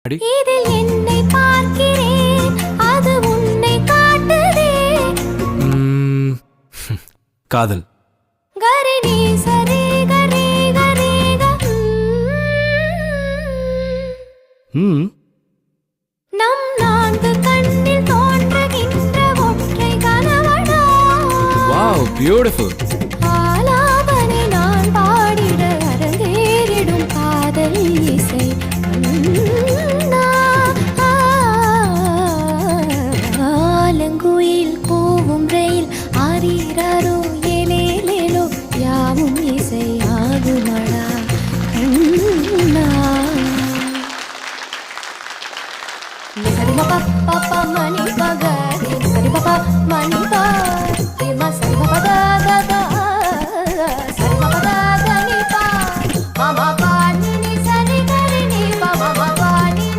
இதில் என்னை பார்க்கிறேன், அது உன்னை காட்டுதே. காதல். கரி நீ சரி கரி கரி நம் நான்கு கண்ணில் தோன்றுகின்ற ஒற்றை கனவடா. Wow, beautiful. ஆலாபனை நான் பாடிட அரங்கேறிடும் காதல் இசை. ஆலங்குயில் கூவும் ரயில் ஆரீரோ ஏலேலேலோ யாவும் இசை ஆகுமடா கண்ணா. மணி